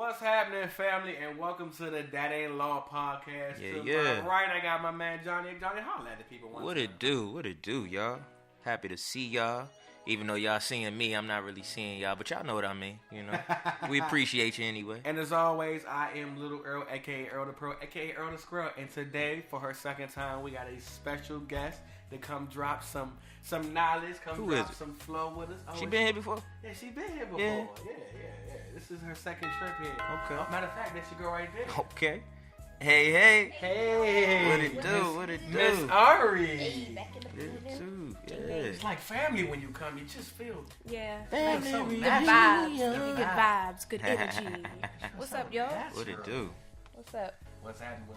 What's happening, family, and welcome to the That Ain't Law podcast. Yeah. My right, I got my man Johnny. Johnny, holla at the people. What it do, y'all? Happy to see y'all. Even though y'all seeing me, I'm not really seeing y'all, but y'all know what I mean, you know. We appreciate you anyway. And as always, I am Little Earl, a.k.a. Earl the Pro, a.k.a. Earl the Squirrel. And today, for her second time, we got a special guest to come drop some knowledge, drop some flow with us. Oh, she been here before? Yeah, she been here before. Yeah. Yeah. This is her second trip here. Okay. Matter of fact, there she go right there. Okay. Hey. Hey. What it do? Miss Ari. Hey, back in the building. Yeah. It's like family when you come. You just feel Family, so good nice. good vibes, good energy. What's up, y'all? What it do? What's up? What's happening? We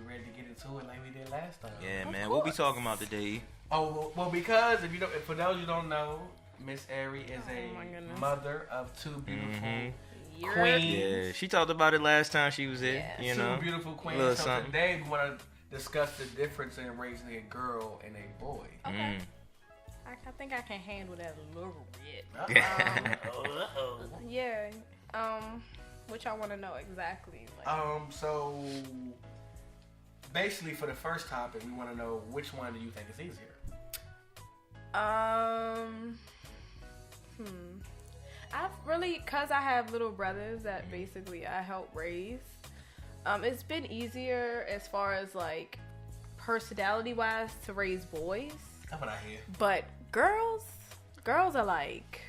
ready to get into it like we did last time? Yeah, man. What we talking about today? Oh, well, because for those you don't know, Miss Ari is a mother of two beautiful queens. Yeah, she talked about it last time she was here. Yeah. You know, Two beautiful queens. Little So something. today we want to discuss the difference in raising a girl and a boy. Okay. I think I can handle that a little bit. Yeah. What y'all want to know exactly? So basically, for the first topic, we want to know which one do you think is easier? I've really, cause I have little brothers that basically I help raise. It's been easier as far as like personality wise to raise boys. That's what I hear. But girls are like,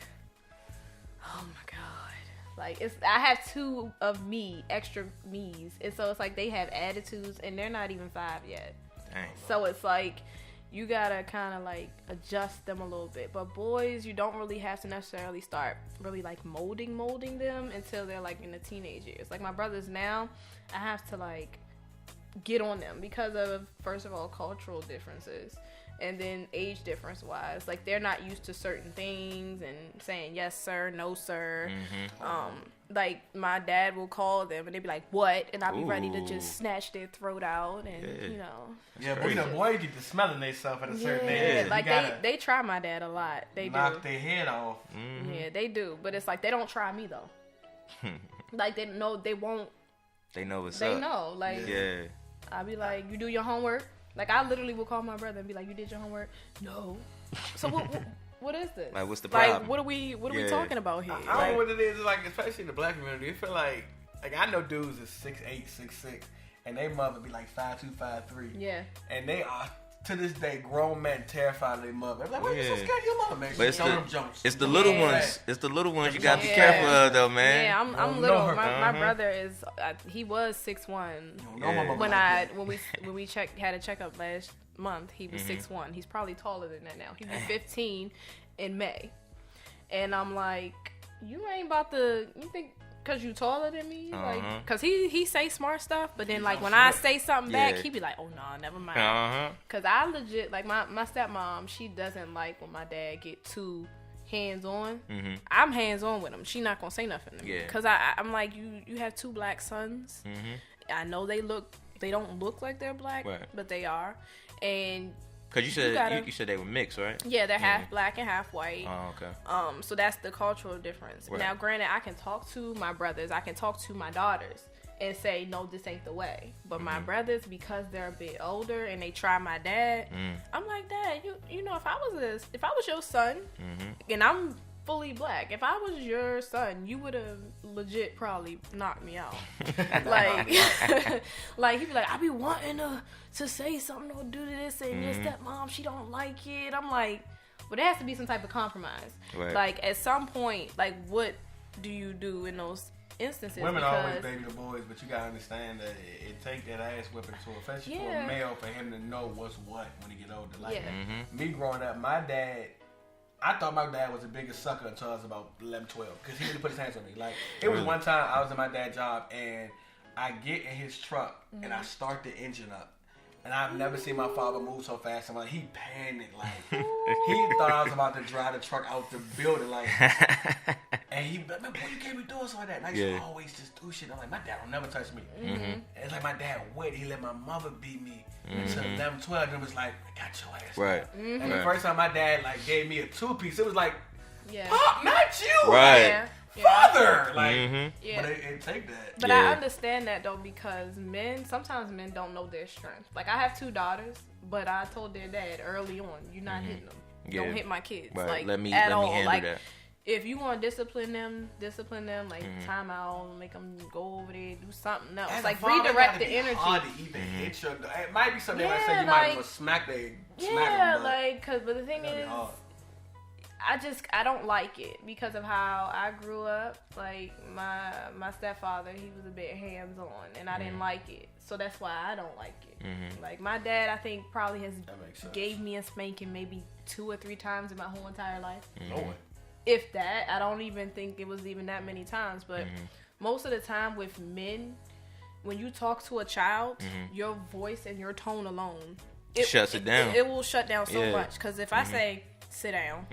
oh my god, like I have two of me, extra me's, and so it's like they have attitudes, and they're not even 5 yet. Dang. So it's like you gotta kind of like adjust them a little bit. But boys, you don't really have to necessarily start really like molding them until they're like in the teenage years. Like my brothers now, I have to like get on them because of, first of all, cultural differences. And then age difference wise, like they're not used to certain things and saying yes sir, no sir. Like my dad will call them and they'd be like, what? And I'll be ready to just snatch their throat out and you know. Yeah, but boys get to smelling themselves at a certain age. Like they try my dad a lot. They knock their head off. Yeah, they do. But it's like they don't try me though. Like they know they won't. They know what's up. up. They know. Like I'll be like, you do your homework. Like, I literally will call my brother and be like, you did your homework? No. So what is this? Like, what's the problem? Like, what are we talking about here? I don't know what it is. Like, especially in the black community, it feel like I know dudes is 6'8", 6'6", and they mother be like 5'2", 5'3". Yeah. And they are, to this day, grown men terrified of their mother. I'm like, why you so scared of your mother, man? But it's the little ones. It's the little ones you gotta be careful of, though, man. Yeah, I'm little. My brother is. He was 6'1". When we had a checkup last month, he was 6'1". He's probably taller than that now. He'll be 15 in May, and I'm like, you ain't about to. You think? Cause you taller than me, like, cause he say smart stuff, but then like when I say something back, he be like, oh no, never mind. Cause I legit like my stepmom, she doesn't like when my dad get too hands on. I'm hands on with him. She not gonna say nothing to me, cause I'm like, you have two black sons. I know they don't look like they're black, but they are, and. Cause you said they were mixed, right? Yeah, they're half black and half white. Oh, okay. So that's the cultural difference. Right. Now, granted, I can talk to my brothers, I can talk to my daughters, and say, no, this ain't the way. But my brothers, because they're a bit older and they try my dad, I'm like, Dad, you know, if I was your son, and I'm fully black, if I was your son, you would have legit probably knocked me out. Like he'd be like, I be wanting to say something or do this, and your stepmom, she don't like it. I'm like, but there has to be some type of compromise. Right. Like at some point, like what do you do in those instances? Women always baby the boys, but you gotta understand that it take that ass whipping to, especially for a male, for him to know what's what when he get older. Like me growing up, I thought my dad was the biggest sucker until I was about 11, 12, because he really put his hands on me. Like, it was one time I was in my dad's job, and I get in his truck, and I start the engine up. And I've never seen my father move so fast. I'm like, he panicked. Like, he thought I was about to drive the truck out the building. Like, and he, man, boy, you can't be doing something like that. And I used to always just do shit. I'm like, my dad will never touch me. And it's like my dad waited. He let my mother beat me until 11, 12. And it was like, I got your ass. Right. And the first time my dad, like, gave me a 2-piece, it was like, Pop, not you. Right. Yeah. father. Like, but it take that. But I understand that though, because sometimes men don't know their strength. Like, I have 2 daughters, but I told their dad early on, you're not hitting them. Don't hit my kids. Right. Like, let me all. handle like, that. If you want to discipline them, like time out, make them go over there, do something else. Like, redirect the energy. Hard to even hit your. It might be something like say you might want to smack them. But the thing is, I don't like it because of how I grew up. Like, my stepfather, he was a bit hands on, and I didn't like it. So that's why I don't like it. Like, my dad, I think, probably has gave me a spanking maybe 2 or 3 times in my whole entire life. If that, I don't even think it was even that many times. But most of the time with men, when you talk to a child, your voice and your tone alone, shuts it down. It will shut down so much. Because if I say, sit down,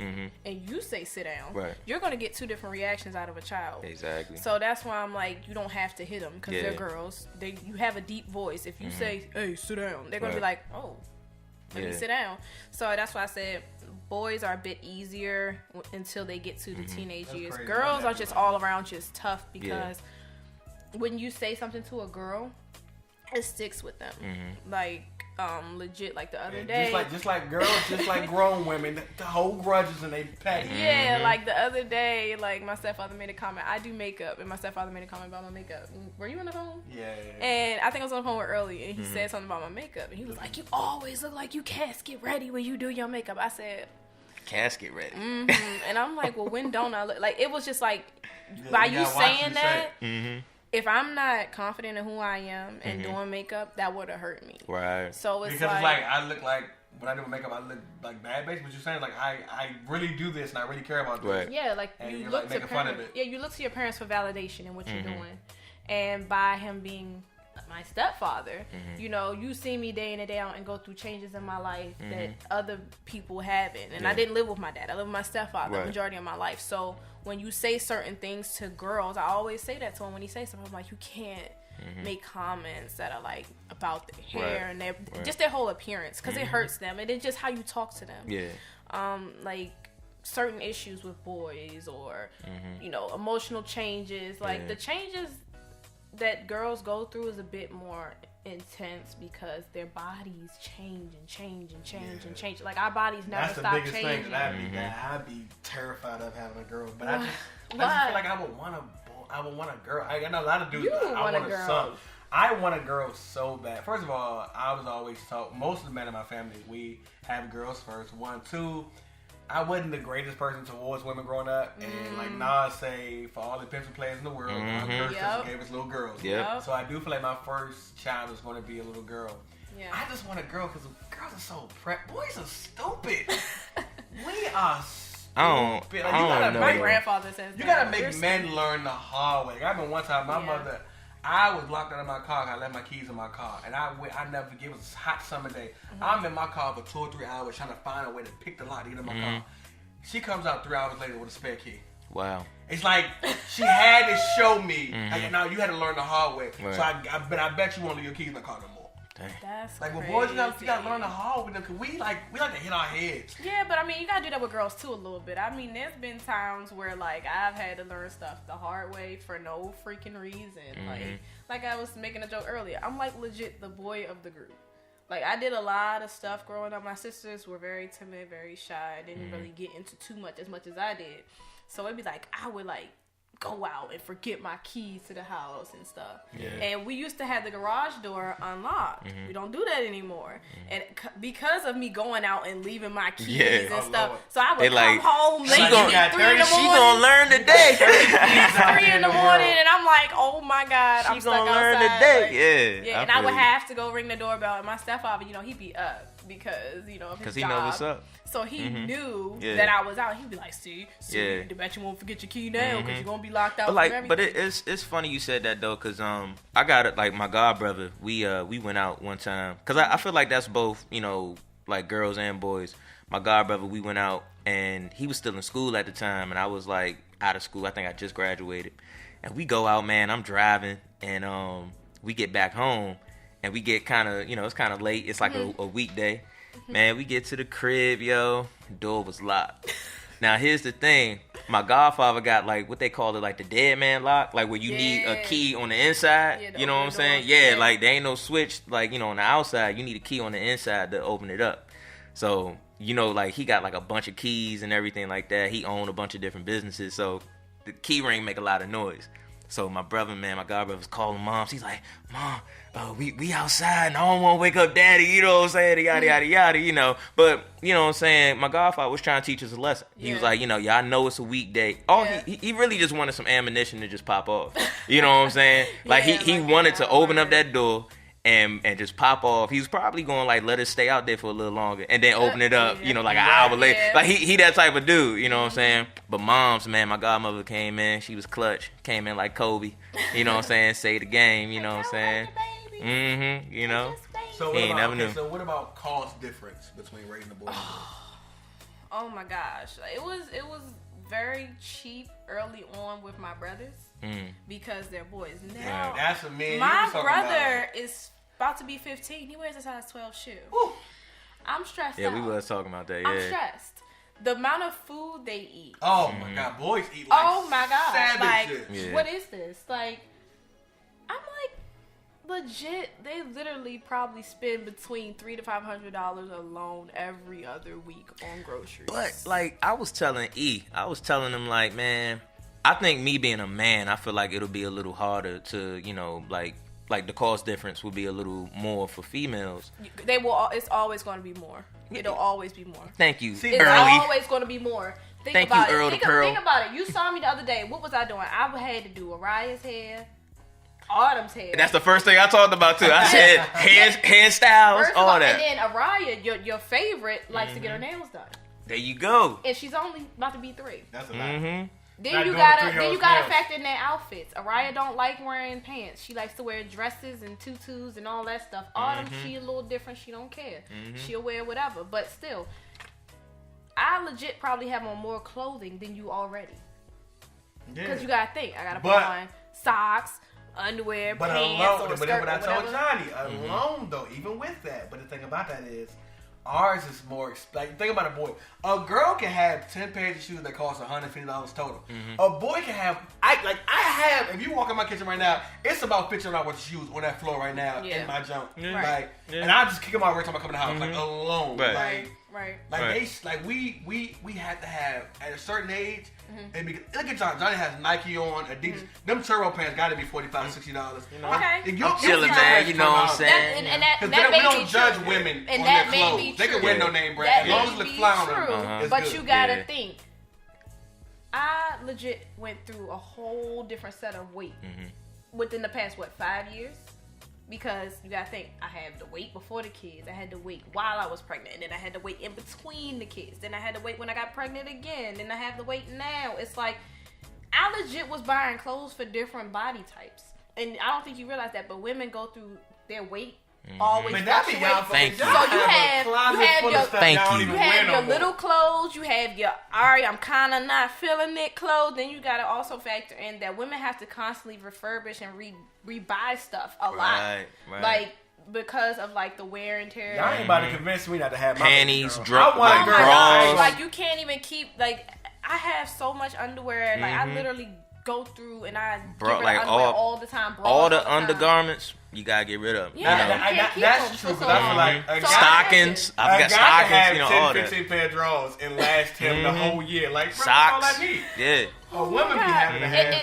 and you say sit down, you're going to get 2 different reactions out of a child. Exactly. So that's why I'm like, you don't have to hit them because they're girls. You have a deep voice. If you say, hey, sit down, they're going to be like, oh, let me sit down. So that's why I said boys are a bit easier until they get to the teenage years. Girls are just all around just tough because when you say something to a girl, it sticks with them. Like, legit, like the other day. Just like girls, just like grown women, the whole grudges and they pack. Yeah, like the other day, like my stepfather made a comment. I do makeup, and my stepfather made a comment about my makeup. Were you on the phone? Yeah. And I think I was on the phone with early, and he said something about my makeup, and he was like, "You always look like you casket ready when you do your makeup." I said, "Casket ready," and I'm like, "Well, when don't I look?" Like, it was just like by you saying that. If I'm not confident in who I am and doing makeup, that would have hurt me. Right. So it's because it's like I look like when I do makeup, I look like bad bitch. But you're saying like I really do this and I really care about this. Right. Yeah, like and you like look to making fun of parents. it. Yeah, you look to your parents for validation in what you're doing, and by him being my stepfather, you know, you see me day in and day out and go through changes in my life that other people haven't. And I didn't live with my dad. I lived with my stepfather the majority of my life. So when you say certain things to girls, I always say that to him when he says something. I'm like, you can't make comments that are like about their hair and their just their whole appearance because it hurts them. And it's just how you talk to them. Yeah. Like certain issues with boys or, you know, emotional changes. Like the changes that girls go through is a bit more intense because their bodies change and change and change and change. Like, our bodies never stop changing. That's the biggest thing that I'd be terrified of having a girl. But I just feel like I would want a girl. I know a lot of dudes. I want a son. I want a girl so bad. First of all, I was always taught, most of the men in my family, we have girls first. 1, 2, I wasn't the greatest person towards women growing up. And like Nas say, for all the pencil players in the world, our girls gave us little girls. So I do feel like my first child is going to be a little girl. I just want a girl because girls are so boys are stupid. We are stupid. My grandfather says you gotta make men learn the hard way. I remember one time my mother, I was locked out of my car. I left my keys in my car, and I never forget. It was a hot summer day. I'm in my car for 2 or 3 hours trying to find a way to pick the lock to get in my car. She comes out 3 hours later with a spare key. Wow. It's like she had to show me. Like, now you had to learn the hard way. Right. So I bet you won't leave your keys in the car no more. That's like, well, boys, you gotta learn the hard way because we like to hit our heads. Yeah, but I mean, you gotta do that with girls too a little bit. I mean, there's been times where like I've had to learn stuff the hard way for no freaking reason. Like I was making a joke earlier. I'm like legit the boy of the group. Like, I did a lot of stuff growing up. My sisters were very timid, very shy. Didn't really get into too much as I did. So it'd be like I would like go out and forget my keys to the house and stuff. Yeah. And we used to have the garage door unlocked. We don't do that anymore. And because of me going out and leaving my keys and stuff, so I would come home late at 3 in the morning. She gonna learn today. 3 in the morning, and I'm like, oh my God, I'm stuck outside. She gonna learn today. Like, yeah. And I would have to go ring the doorbell. And my stepfather, you know, he'd be up because, you know, of his job. Because he know what's up. So he knew that I was out. He'd be like, see, I bet you won't forget your key now because you're gonna be locked out. But it's funny you said that though, because I got it, like my god brother. We went out one time because I feel like that's both, you know, like girls and boys. My god brother, we went out and he was still in school at the time, and I was like out of school. I think I just graduated, and we go out, man. I'm driving, and we get back home, and we get kind of, you know, it's kind of late. It's like a weekday. Man, we get to the crib, yo. Door was locked. Now here's the thing. My godfather got like what they call it, like the dead man lock, like where you need a key on the inside. Yeah, you know what I'm saying? Yeah, like there ain't no switch, like on the outside. You need a key on the inside to open it up. So like he got like a bunch of keys and everything like that. He owned a bunch of different businesses, so the key ring make a lot of noise. So my brother, man, my god brother was calling mom. He's like, Mom, we outside and I don't want to wake up daddy, you know what I'm saying, yada, yada, yada, But, you know what I'm saying, my godfather was trying to teach us a lesson. He was like, y'all know it's a weekday. He really just wanted some ammunition to just pop off. You know what I'm saying? Like, he wanted to open up that door and just pop off. He was probably going like, let us stay out there for a little longer and then open it up, like an hour later. Like he that type of dude, you know what I'm saying? But moms, man, my godmother came in, she was clutch, came in like Kobe, you know what I'm saying? Say the game, you know what I'm saying? So what about cost difference between raising a boy and a girl? Oh my gosh. It was very cheap early on with my brothers because they're boys. Now, that's what me and my you brother is about to be 15. He wears a size 12 shoe. Woo. I'm stressed out. Yeah, we was talking about that. Yeah. I'm stressed. The amount of food they eat. Oh my God, boys eat like oh my God, savages. What is this? Like, I'm like, legit. They literally probably spend between $300 to $500 alone every other week on groceries. But like I was telling him like, man, I think me being a man, I feel like it'll be a little harder to, like the cost difference will be a little more for females. They will. It's always going to be more. It'll always be more. Thank you. It's always going to be more. Thank you, Earl the Pearl. Think about it. You saw me the other day. What was I doing? I had to do Ariah's hair, Autumn's hair. That's the first thing I talked about too. I said hairstyles, all that. And then Ariah, your favorite, likes to get her nails done. There you go. And she's only about to be 3. That's a lot. Then you gotta factor in their outfits. Ariah don't like wearing pants. She likes to wear dresses and tutus and all that stuff. Autumn, she a little different. She don't care. She'll wear whatever. But still, I legit probably have on more clothing than you already. Because you gotta think, I gotta put on socks, underwear, pants, or a skirt, but I told Johnny, alone though, even with that. But the thing about that is, ours is more like, think about a boy. A girl can have 10 pairs of shoes that cost $150 total. A boy can have if you walk in my kitchen right now, it's about $50 worth of shoes on that floor right now in my junk. And I just kick them out every time I come in the house, like alone. We had to have at a certain age. Look at Johnny. Johnny has Nike on, Adidas. Them turbo pants got to be $45, $60. Okay. I'm chilling, man. You know what I'm saying? Because we don't judge women on their clothes. They can wear no name brand as long as it looks fly on them. But you gotta think. I legit went through a whole different set of weight within the past 5 years. Because you gotta think, I had to wait before the kids, I had to wait while I was pregnant, and then I had to wait in between the kids, then I had to wait when I got pregnant again, then I have to wait now. It's like, I legit was buying clothes for different body types. And I don't think you realize that, but women go through their weight always fluctuate. Thank you. So you have your little clothes, you have your Ari, I'm kind of not feeling it clothes. Then you got to also factor in that women have to constantly refurbish and rebuy stuff a lot. Right. Like, because of like the wear and tear. Y'all ain't about to convince me not to have my panties, bras. Like, you can't even keep, like, I have so much underwear. Like, I literally go through and I get rid of underwear all the time. All the undergarments, you gotta get rid of. Yeah, that's true. Because I feel like stockings. I've got stockings. 10, 15 pair of drawers and last him the whole year. Like socks. Yeah. A woman be having to have.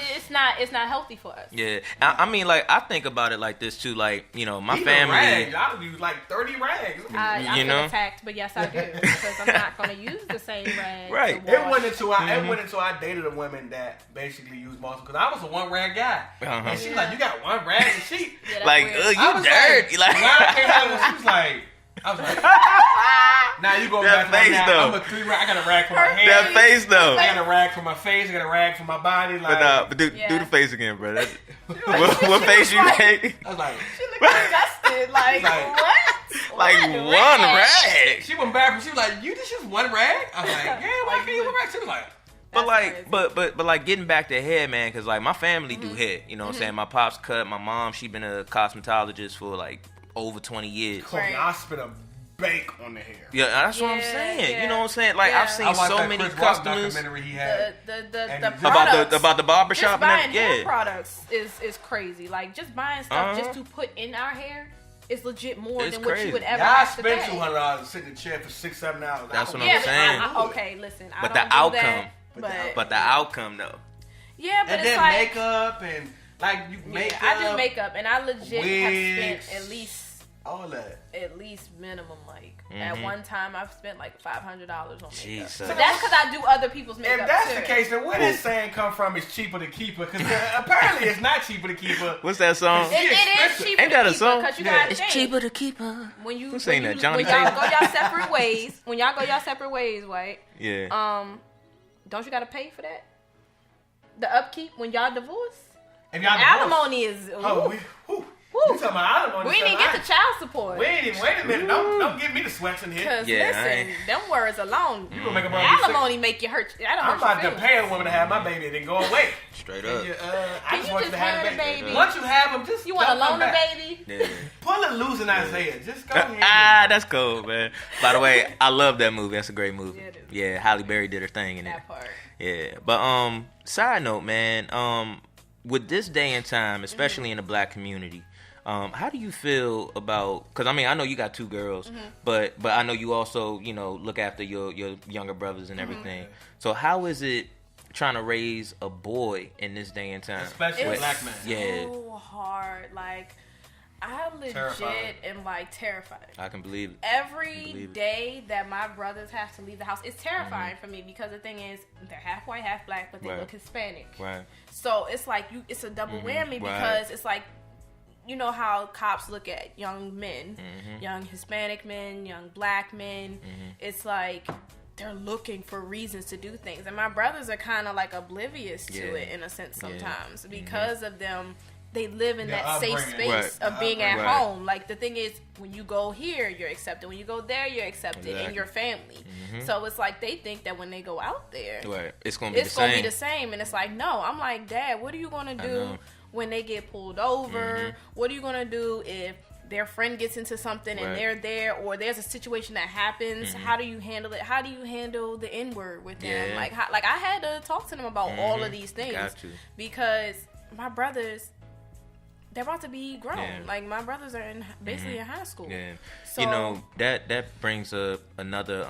It's not healthy for us. Yeah, I mean, like, I think about it like this too. Like, you know, my even family. Rags. I use like 30 rags. I feel attacked, but yes, I do, because I'm not gonna use the same rag. Right. It went until I dated a woman that basically used muscle, because I was a one rag guy, and she was like, "You got one rag and she like, you dirty." Like, when I came out, she was like. I was like, now you go back face though. I'm a 3 rag. I got a rag for my hair. That face though. I got a rag for my face. I got a rag for my body. Like, but do the face again, bro. What face you make? I was like, she looked disgusted. Like what? Like one rag. She went back and she was like, "You just use one rag?" I was like, "Yeah, why can't you use one rag?" She was like. But like, but like getting back to hair, man, because like my family do hair. You know what I'm saying? My pops cut. My mom, she been a cosmetologist for like over 20 years. I spent a bank on the hair. Yeah, that's what I'm saying. Yeah. You know what I'm saying? Like I've seen so many customers. Documentary he had the products, about the barbershop. Just buying hair products is crazy. Like just buying stuff just to put in our hair is legit more than what you would ever have to pay. I spent $200 to sit in the chair for 6-7 hours. That's what I'm saying. Okay, listen. But the outcome. But the outcome though. Yeah, but and it's then like makeup and like you makeup. I do makeup and I legit wigs, have spent at least all that. At least minimum, like at one time I've spent like $500 on makeup. Jesus. But that's because I do other people's makeup. If that's too. the case, then where this saying come from is cheaper to keep her. Because apparently it's not cheaper to keep her. What's that song? It is cheaper Ain't that a song? Because you gotta it's cheaper to keep her. Who's saying that? Johnny When y'all go y'all separate ways. When y'all go y'all separate ways, right? Yeah. Don't you gotta pay for that? The upkeep when y'all divorce? If y'all alimony is. You talking about alimony? We didn't even get the child support. Wait a minute. Don't give me the sweats in here. Because listen, them words alone. You gonna make a alimony make you hurt. I'm about to pay a woman to have my baby and then go away. Straight up. I just want you to have the baby. Once you have them, just you want to loan the baby. Yeah. Pull it loose in Isaiah. Just go ahead. That's cool, man. By the way, I love that movie. That's a great movie. Yeah, Halle Berry did her thing in that part. Yeah, but side note, man. With this day and time, especially in the black community. How do you feel about? Because I mean, I know you got 2 girls, but I know you also look after your younger brothers and everything. So how is it trying to raise a boy in this day and time, especially a black man? Yeah, so hard. Like I legit am like terrified. I can believe it. Every day that my brothers have to leave the house, it's terrifying for me because the thing is they're half white, half black, but they look Hispanic. Right. So it's like it's a double whammy because it's like. You know how cops look at young men, young Hispanic men, young black men. It's like they're looking for reasons to do things. And my brothers are kind of like oblivious to it in a sense sometimes because of them. They live in that safe space of being at home. Like the thing is, when you go here, you're accepted. When you go there, you're accepted in your family. So it's like they think that when they go out there, it's going to be the same. And it's like, no. I'm like, Dad, what are you going to do when they get pulled over? What are you going to do if their friend gets into something and they're there, or there's a situation that happens? How do you handle it? How do you handle the N-word with them? Like I had to talk to them about all of these things because my brothers, they're about to be grown. Like my brothers are basically in high school. Yeah. So, that brings up another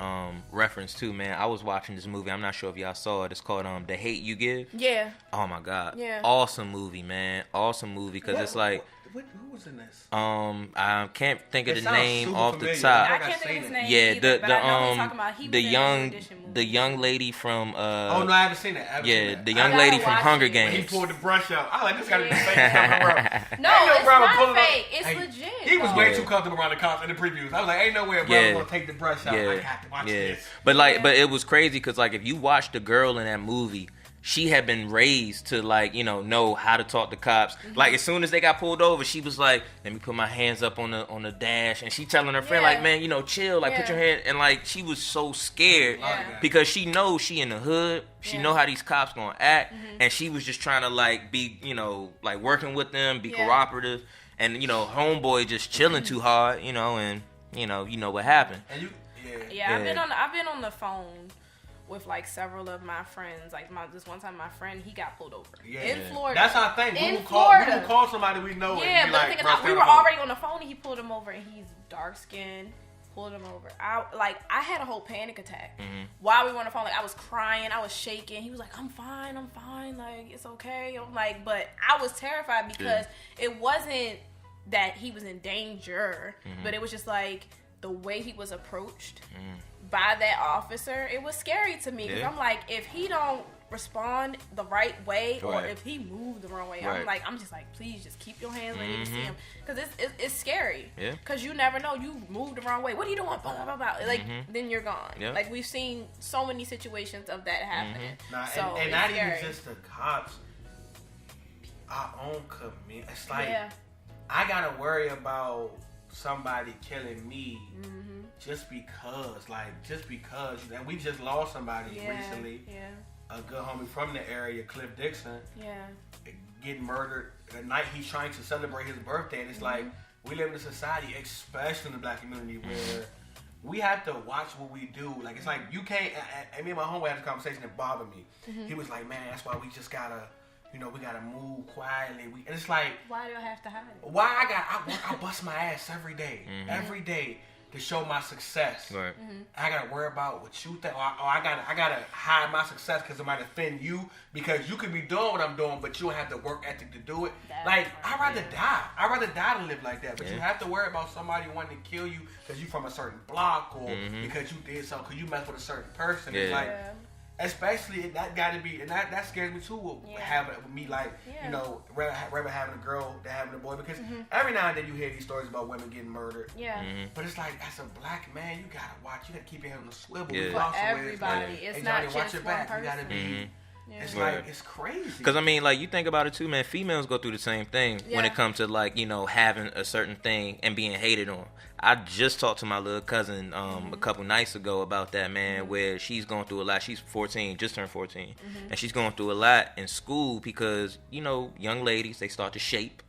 reference too, man. I was watching this movie. I'm not sure if y'all saw it. It's called The Hate U Give. Yeah. Oh my God. Yeah. Awesome movie, man. Awesome movie because it's like. Who was in this? I can't think of the name off the top. I can't think of his name. Yeah, either, but I know talking about. He was the young lady from. Oh no, I haven't seen that. The young lady from Hunger Games. He pulled the brush out. I like this. Got to be the same camera. No, it's not fake. It's legit. He was way too comfortable around the cops in the previews. I was like, ain't no way a brother gonna take the brush out. I got to watch this. But but it was crazy because like if you watch the girl in that movie. She had been raised to know how to talk to cops. Like as soon as they got pulled over, she was like, "Let me put my hands up on the dash," and she telling her friend like, "Man, chill, like put your hand." And like she was so scared because she knows she in the hood. She know how these cops gonna act, and she was just trying to like be like working with them, be cooperative, and homeboy just chilling too hard, and you know what happened. And I've been on the phone with like several of my friends. Like this one time, my friend, he got pulled over in Florida. That's our thing. We will call somebody we know. Yeah, but the thing is, we were already on the phone, and he pulled him over, and he's dark skinned. Pulled him over. I had a whole panic attack while we were on the phone. Like I was crying, I was shaking. He was like, I'm fine. Like it's okay. I'm like, but I was terrified because it wasn't that he was in danger, but it was just like the way he was approached by that officer. It was scary to me because I'm like, if he don't respond the right way or if he moved the wrong way, I'm just like, please just keep your hands where you see him, because it's scary. Because you never know, you moved the wrong way. What are you doing? Blah, blah, blah, blah. Like then you're gone. Like we've seen so many situations of that happening. And not even just the cops, our own community. It's like I gotta worry about somebody killing me just because, and we just lost somebody recently. A good homie from the area, Cliff Dixon, getting murdered the night he's trying to celebrate his birthday. And it's like we live in a society, especially in the black community, where we have to watch what we do. Like, it's like, you can't, and me and my homeboy had this conversation that bothered me. He was like, man, that's why we just gotta, we gotta move quietly. And it's like, why do I have to hide it? Why I bust my ass every day, every day to show my success. Right. I gotta worry about what you think, or I gotta hide my success because it might offend you, because you could be doing what I'm doing, but you don't have the work ethic to do it. I'd rather die. I'd rather die than live like that. But you have to worry about somebody wanting to kill you because you from a certain block, or because you did something, because you messed with a certain person. It's like, especially that got to be, and that scares me too. Having me, like, rather having a girl than having a boy, because every now and then you hear these stories about women getting murdered. But it's like, as a black man, you gotta watch. You gotta keep your head on the swivel. For everybody, it's not just watch your back. one person. You gotta be. It's like, it's crazy. Because, I mean, like, you think about it too, man. Females go through the same thing when it comes to, like, having a certain thing and being hated on. I just talked to my little cousin a couple nights ago about that, man, where she's going through a lot. She's 14, just turned 14. And she's going through a lot in school because, young ladies, they start to shape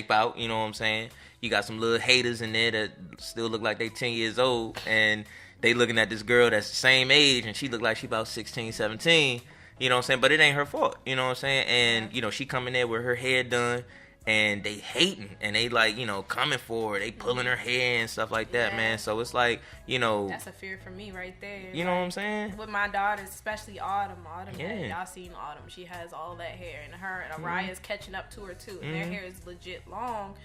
out, you know what I'm saying? You got some little haters in there that still look like they 10 years old, and they looking at this girl that's the same age, and she look like she about 16, 17. You know what I'm saying? But it ain't her fault. You know what I'm saying? And, she coming there with her hair done, and they hating, and they, like, coming for her. They pulling her hair and stuff like that, man. So it's like, That's a fear for me right there. You know what I'm saying? With my daughters, especially Autumn. Y'all seen Autumn. She has all that hair, and her and Araya's catching up to her, too. And their hair is legit long.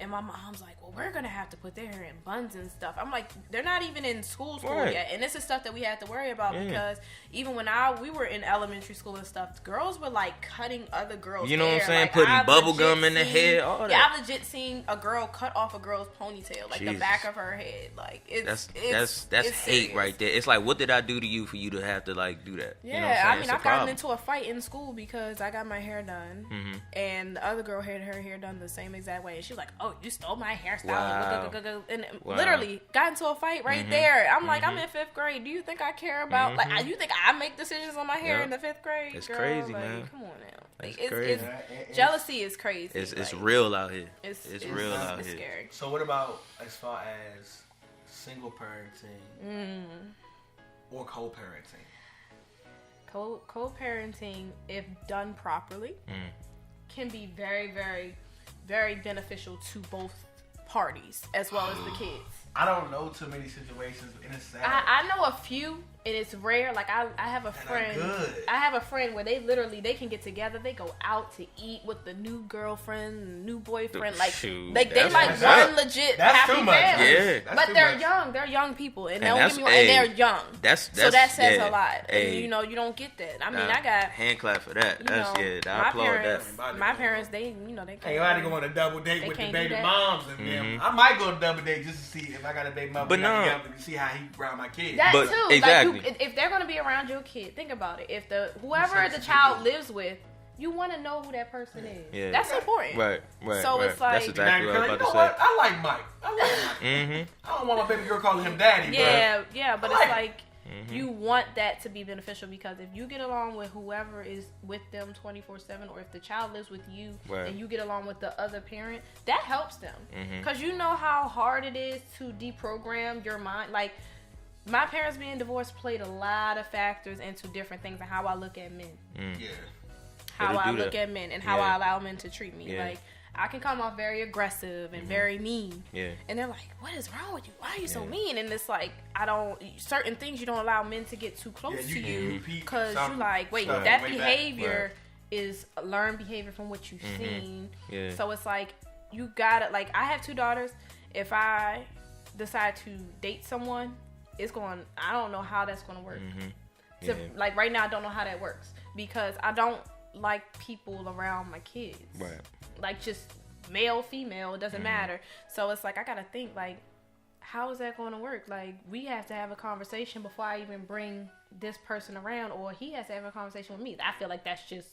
And my mom's like, well, we're going to have to put their hair in buns and stuff. I'm like, they're not even in school yet. And this is stuff that we have to worry about because even when we were in elementary school and stuff, girls were like cutting other girls' hair. You know what I'm saying? Like, Putting bubble gum in the hair, all that. Yeah, I've legit seen a girl cut off a girl's ponytail, like the back of her head. Like, that's hate serious. Right there. It's like, what did I do to you for you to have to, like, do that? Yeah, you know what I'm saying? I've gotten into a fight in school because I got my hair done, and the other girl had her hair done the same exact way, and she was like, oh, you stole my hairstyle. Wow. And literally got into a fight right there. I'm like, I'm in 5th grade. Do you think I care about, like, you think I make decisions on my hair in the 5th grade? It's girl? crazy, like, man. Come on now. Like, it's crazy. Jealousy is crazy. It's real out here. It's real out here. Scary. So what about as far as single parenting or co-parenting? Co-parenting, if done properly, can be very, very, very beneficial to both parties as well as the kids. I don't know too many situations, and it's sad. I know a few, and it's rare. Like, I have a friend. I have a friend where they can get together. They go out to eat with the new girlfriend, new boyfriend. Like, they like one legit happy family. Yeah, but they're young. They're young people, and don't get me wrong. And they're young. So that says a lot. And you don't get that. I mean, I got hand clap for that. I applaud that. My parents, they can't. Hey, I had to go on a double date with the baby moms and them. I might go on a double date just to see if I got a baby mom. But to see how he around my kids. That too. Exactly. Like, if they're gonna be around your kid, think about it. If whoever the child lives with, you want to know who that person is. Yeah. That's important. Right. So it's like, that's exactly what I was about to say. What? I like Mike. I don't want my baby girl calling him daddy. Yeah, but it's like you want that to be beneficial, because if you get along with whoever is with them 24/7, or if the child lives with you and you get along with the other parent, that helps them. Because you know how hard it is to deprogram your mind. Like, my parents being divorced played a lot of factors into different things and how I look at men. How I look at men and how I allow men to treat me. Like, I can come off very aggressive and very mean. And they're like, what is wrong with you? Why are you so mean? And it's like, certain things you don't allow men to get too close to you, because you like, wait, that behavior is learned behavior from what you've seen. So it's like, you gotta, like, I have 2 daughters. If I decide to date someone, I don't know how that's going to work. Like, right now, I don't know how that works, because I don't like people around my kids. Like, just male, female, it doesn't matter. So it's like, I got to think, like, how is that going to work? Like, we have to have a conversation before I even bring this person around, or he has to have a conversation with me. I feel like that's just,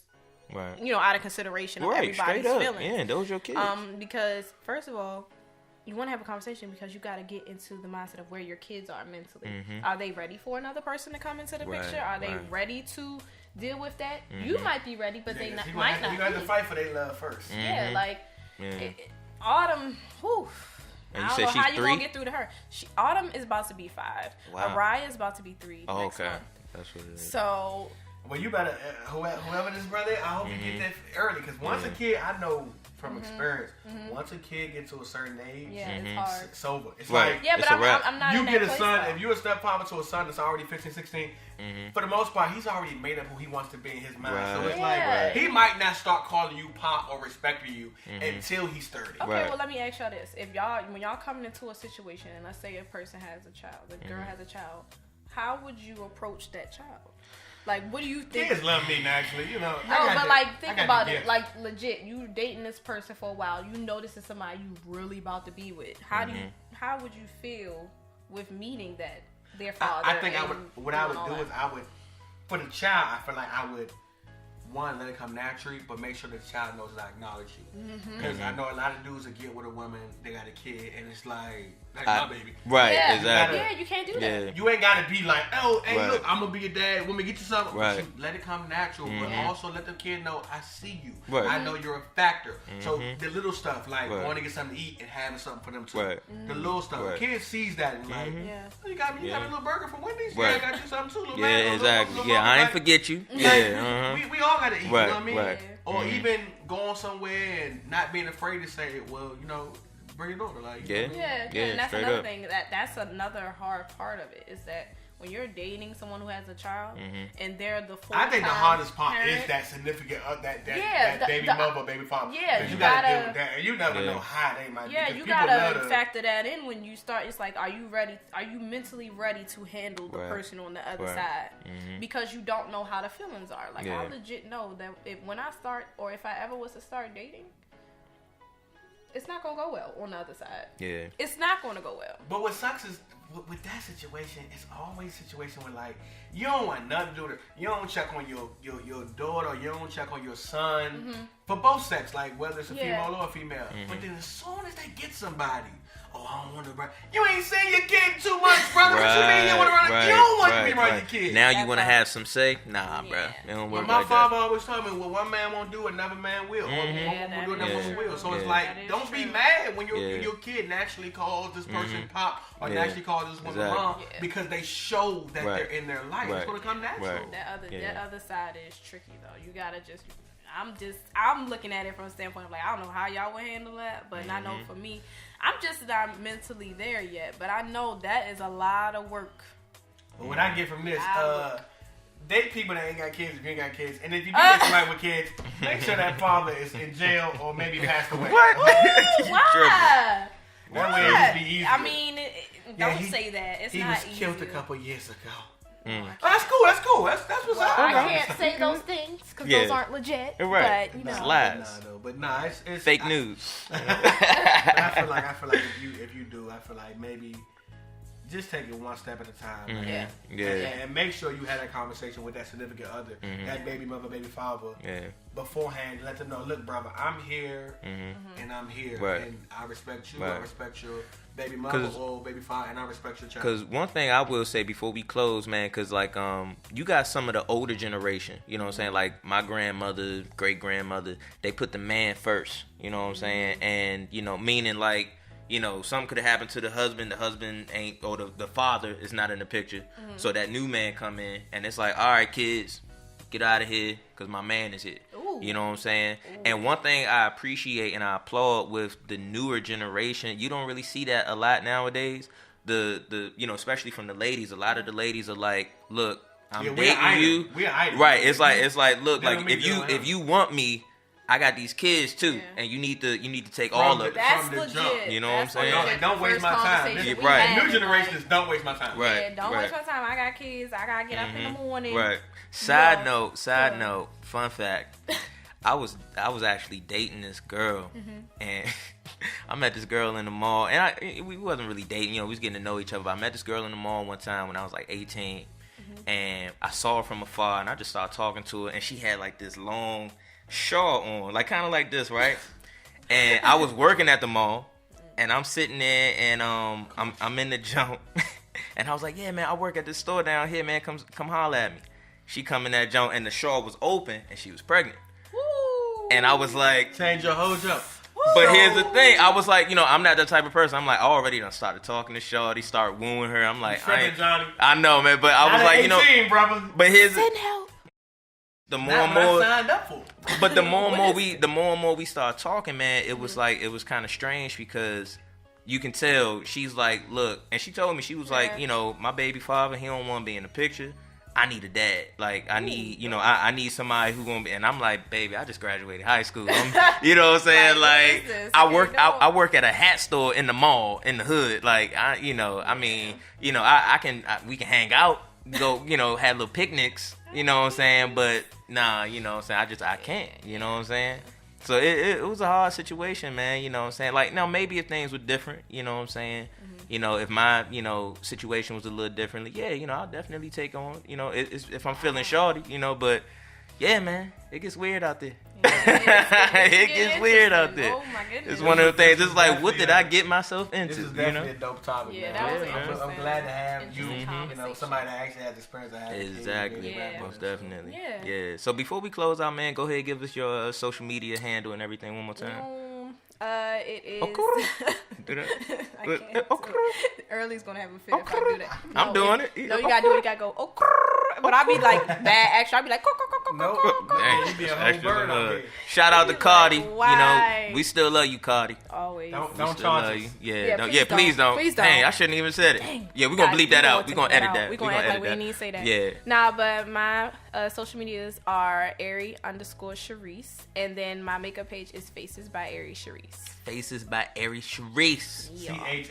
out of consideration of everybody's feelings. Yeah, those your kids. Because, first of all, you want to have a conversation because you got to get into the mindset of where your kids are mentally. Are they ready for another person to come into the picture? Are they ready to deal with that? You might be ready, but they might not. You got to fight for their love first. Autumn, And I don't know how you gonna get through to her. Autumn is about to be 5. Wow. Araya is about to be 3. Oh, next okay. month. That's what it is. So. Well, you better whoever this brother, I hope you get that early, because once a kid, I know from experience, once a kid gets to a certain age, it's hard. It's over. It's right. like, yeah, but I'm not. You in get that a son. though. If you're a stepfather to a son that's already 15, 16, for the most part, he's already made up who he wants to be in his mind. Right. So it's like he might not start calling you pop or respecting you until he's 30. Okay, well, let me ask y'all this: when y'all coming into a situation, and let's say a person has a child, a girl has a child, how would you approach that child? Like, what do you think? Kids love me naturally, you know. No, but like, think about it. Like, legit, you dating this person for a while. You know this is somebody you really about to be with. How would you feel with meeting their father? I think what I would do is for the child, I feel like I would, one, let it come naturally, but make sure the child knows that I acknowledge you. Because I know a lot of dudes that get with a woman, they got a kid, and it's like, that's my baby. Right, yeah, exactly. You can't do that. You ain't got to be like, oh, hey, look, I'm going to be your dad. Want me to get you something? Right. Let it come natural, but also let the kid know, I see you. Right. I know you're a factor. So the little stuff, like going to get something to eat and having something for them too. Right. The little stuff. Right. Kid sees that and like, oh, you got a little burger from Wendy's? Right. Yeah, I got you something too. Little Yeah, exactly. I ain't forget you. Yeah. We all got to eat, you know what I mean? Right. Or even going somewhere and not being afraid to say, well, you know, bring your daughter. Like, and that's another thing. That's another hard part of it is that when you're dating someone who has a child and they're the full-time I think the hardest part parent, is that significant that baby mother, baby father. Yeah, you gotta deal with that, and you never know how they might. Yeah, you gotta factor that in when you start. It's like, are you ready? Are you mentally ready to handle the person on the other side? Because you don't know how the feelings are. Like I legit know that when I start, or if I ever was to start dating, it's not gonna go well on the other side. Yeah, it's not gonna go well. But what sucks is with that situation, it's always a situation where like you don't want nothing to do with it. You don't check on your daughter, you don't check on your son for both sex, like whether it's a female or a female. But then as soon as they get somebody, I don't want to run. You ain't seen your kid 2 months, brother. What you mean you want to run? You don't want to be running your kid. Now you want to have some say? Nah, bro. It don't work my father always told me, well, one man won't do, another man will. Or one won't do, another one will. So it's like, don't be mad when your kid naturally calls this person pop or naturally calls this woman mom because they show that they're in their life. It's going to come natural. That other side is tricky, though. You got to just... I'm looking at it from a standpoint of like, I don't know how y'all would handle that, but I know for me, I'm just not mentally there yet, but I know that is a lot of work. Well, what I get from this, date people that ain't got kids if you ain't got kids, and if you do get somebody with kids, make sure that father is in jail or maybe passed away. What? Ooh, why? That way it'll just be easier. I mean, don't say that. It's not easy. He was killed a couple years ago. Oh, that's cool. That's what's up. I can't say those things because those aren't legit. Right. But, you know. It's lies. It's fake news. I feel like if you do, I feel like maybe just take it one step at a time. And make sure you had that conversation with that significant other, that baby mother, baby father, beforehand. Let them know, look, brother, I'm here, and I'm here, and I respect you. I respect your baby mother or baby father, and I respect your child. Because one thing I will say before we close, man, because like you got some of the older generation, you know what I'm saying, like my grandmother, great grandmother, they put the man first, you know what I'm saying, and you know, meaning like, you know, something could have happened to the husband ain't, or the father is not in the picture, so that new man come in, and it's like, all right, kids, get out of here, because my man is here. You know what I'm saying? And one thing I appreciate and I applaud with the newer generation, you don't really see that a lot nowadays. The you know, especially from the ladies, a lot of the ladies are like, look, I'm dating you. Right. It's like, look, like if you want me, I got these kids too, and you need to take all of it. That's from the legit. Jump. You know what I'm saying? Don't waste my time. Right. The new generation is don't waste my time. Right. Don't waste my time. I got kids. I gotta get up in the morning. Right. Side note. Fun fact. I was actually dating this girl, and I met this girl in the mall, and we wasn't really dating, you know, we was getting to know each other, but I met this girl in the mall one time when I was like 18, and I saw her from afar, and I just started talking to her, and she had like this long shawl on, like kind of like this, right? And I was working at the mall, and I'm sitting there, and I'm in the jump, and I was like, yeah, man, I work at this store down here, man, come holler at me. She come in that jump, and the shawl was open, and she was pregnant. And I was like, change your whole jump. Ooh, But here's the thing. I was like, I'm not that type of person. I'm like, I already done started talking to Shorty, start wooing her. I'm like, I know, man. But I was like, 18, brother. But here's Send help. the more and more signed up for. But the more and more we start talking, man, it was like, it was kind of strange because you can tell she's like, look, and she told me, she was like, my baby father, he don't want to be in the picture. I need a dad. Like, I need, I need somebody who gonna be, and I'm like, baby, I just graduated high school. You know what I'm saying? Like, I work at a hat store in the mall in the hood. Like, we can hang out, go, have little picnics. You know what I'm saying? But nah, you know what I'm saying? I can't. You know what I'm saying? So it was a hard situation, man. You know what I'm saying? Like, now maybe if things were different, you know what I'm saying? If my, situation was a little differently, yeah, I'll definitely take on, if I'm feeling shorty, but yeah, man, it gets weird out there. It gets weird out there. Oh my goodness. It's one of the things. It's like, what did I get myself into? This is definitely a dope topic. Yeah, man. that was I'm glad to have you. Somebody that actually has experience. Exactly. Yeah. Most definitely. Yeah. So before we close out, man, go ahead and give us your social media handle and everything one more time. It is. Do that. I can't. Early's gonna have a fit if I do that. No, I'm doing it. No, you gotta do it. You gotta go. But I be like bad action. I be like. You be a whole bird out here. Shout out to Cardi. Why? We still love you, Cardi. Always. Don't charge us. Yeah, please don't. Dang, I shouldn't even said it. Dang. Yeah, we're gonna bleep that out. We're gonna edit that. We're gonna act like we didn't even say that. Yeah. Nah, but my social medias are Ari_Charisse, and then my makeup page is Faces by Ari Charisse. Faces by Ari Charisse. CHARISE.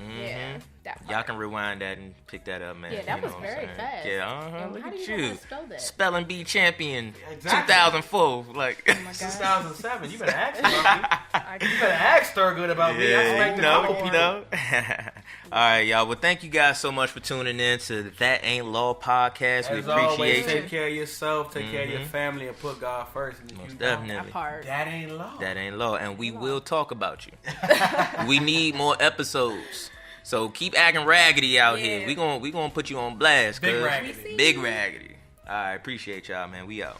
Yeah. That part. Y'all can rewind that and pick that up, man. Yeah, that was very fast. Yeah, And look how at do you know how to spell that? Spelling bee champion, Exactly. 2004. Like, Oh my God. 2007. You better ask about me. You better ask Thurgood about me. I expect a couple people. All right, y'all. Well, thank you guys so much for tuning in to That Ain't Law podcast. We As appreciate always, you. take care of yourself, take care of your family, and put God first. And Most definitely. That part. That ain't law. That ain't law, and we will talk about you. We need more episodes. So keep acting raggedy out here. We gonna put you on blast. Big raggedy. Big raggedy. All right, appreciate y'all, man. We out.